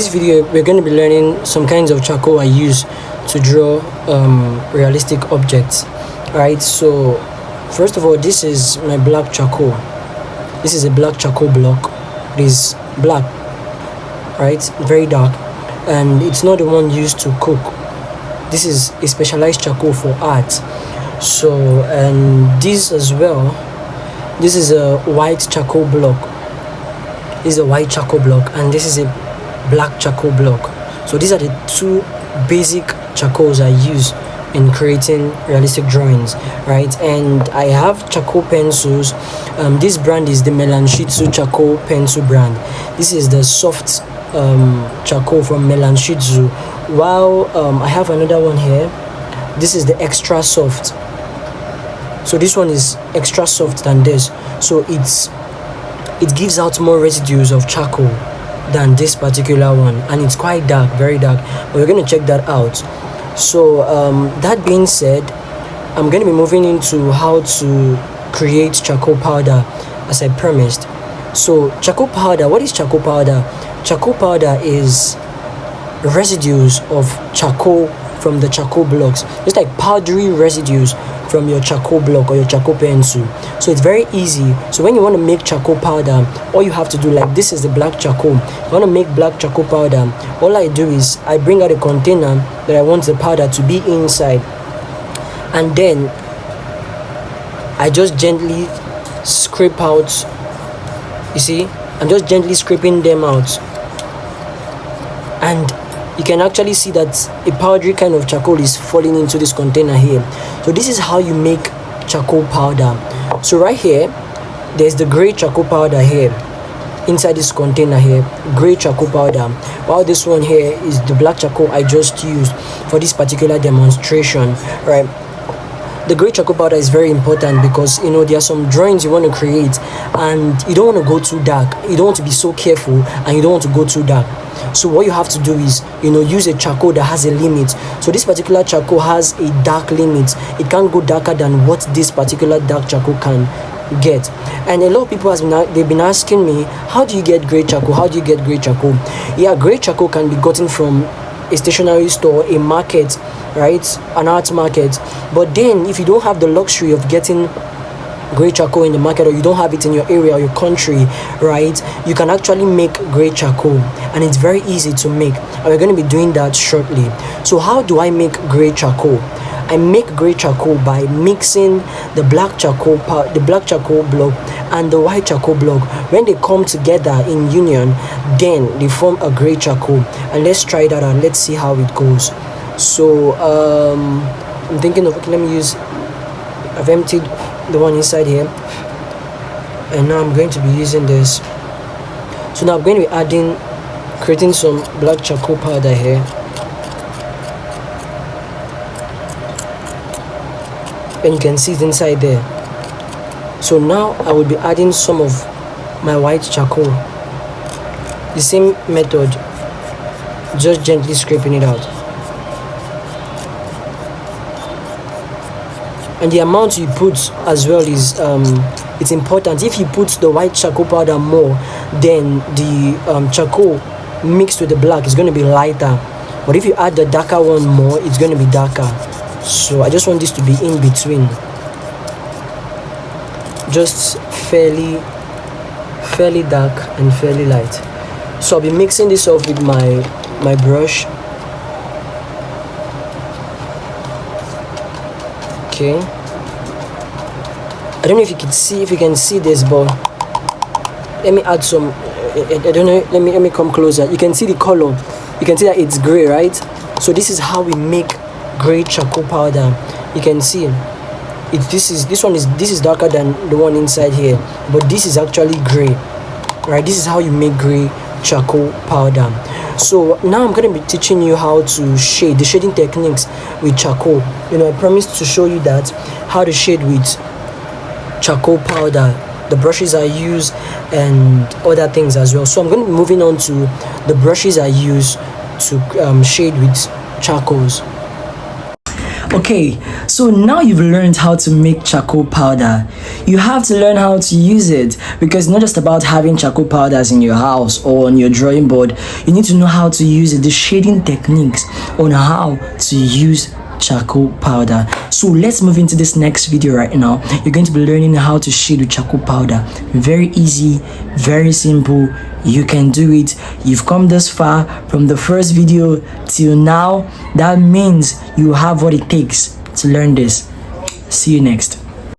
This video we're going to be learning some kinds of charcoal I use to draw realistic objects. Right, so first of all, this is my black charcoal. This is a black charcoal block. It is black, right, very dark, and it's not the one used to cook. This is a specialized charcoal for art. So, and this as well, this is a white charcoal block. This is a white charcoal block, and this is a black charcoal block. So these are the two basic charcoals I use in creating realistic drawings, right? And I have charcoal pencils. This brand is the Melanshitsu charcoal pencil brand. This is the soft charcoal from Melanshitsu, while I have another one here. This is the extra soft. So this one is extra soft than this, so it gives out more residues of charcoal than this particular one, and it's quite dark, very dark, but we're going to check that out. So that being said, I'm going to be moving into how to create charcoal powder as I promised. So charcoal powder, what is charcoal powder? Charcoal powder is residues of charcoal from the charcoal blocks, just like powdery residues from your charcoal block or your charcoal pencil. So it's very easy. So when you want to make charcoal powder, all you have to do, like this is the black charcoal. If you want to make black charcoal powder, all I do is I bring out a container that I want the powder to be inside, and then I just gently scrape out. You see, I'm just gently scraping them out, and you can actually see that a powdery kind of charcoal is falling into this container here. So this is how you make charcoal powder. So right here, there's the gray charcoal powder here inside this container here, gray charcoal powder, while this one here is the black charcoal I just used for this particular demonstration, right? The gray charcoal powder is very important because there are some drawings you want to create and you don't want to go too dark. You don't want to be so careful, and you don't want to go too dark. So what you have to do is use a charcoal that has a limit. So this particular charcoal has a dark limit. It can't go darker than what this particular dark charcoal can get. And a lot of people they've been asking me, how do you get gray charcoal? How do you get gray charcoal? Yeah, gray charcoal can be gotten from a stationery store, a market, right, an art market. But then if you don't have the luxury of getting gray charcoal in the market, or you don't have it in your area or your country, right, you can actually make gray charcoal, and it's very easy to make, and we're going to be doing that shortly. So how do I make gray charcoal? I make gray charcoal by mixing the black charcoal block and the white charcoal block. When they come together in union, then they form a gray charcoal. And let's try that out. Let's see how it goes. So I'm thinking of, okay, let me use, I've emptied the one inside here, and now I'm going to be using this. So now I'm going to be creating some black charcoal powder here. And you can see it inside there. So now I will be adding some of my white charcoal. The same method, just gently scraping it out. And the amount you put as well is it's important. If you put the white charcoal powder more, then the charcoal mixed with the black is going to be lighter. But if you add the darker one more, it's going to be darker. So I just want this to be in between, just fairly dark and fairly light. So I'll be mixing this off with my brush. Okay, I don't know if you can see this, but let me add some. I don't know, let me come closer. You can see the color. You can see that it's gray, right? So this is how we make gray charcoal powder. You can see this is darker than the one inside here, but this is actually gray, right? This is how you make gray charcoal powder. So now I'm going to be teaching you how to shade, the shading techniques with charcoal. I promised to show you that, how to shade with charcoal powder, the brushes I use, and other things as well. So I'm going to be moving on to the brushes I use to shade with charcoals. Okay, so now you've learned how to make charcoal powder. You have to learn how to use it, because it's not just about having charcoal powders in your house or on your drawing board. You need to know how to use it, the shading techniques on how to use charcoal powder. So let's move into this next video right now. You're going to be learning how to shade with charcoal powder. Very easy, very simple. You can do it. You've come this far from the first video till now. That means you have what it takes to learn this. See you next.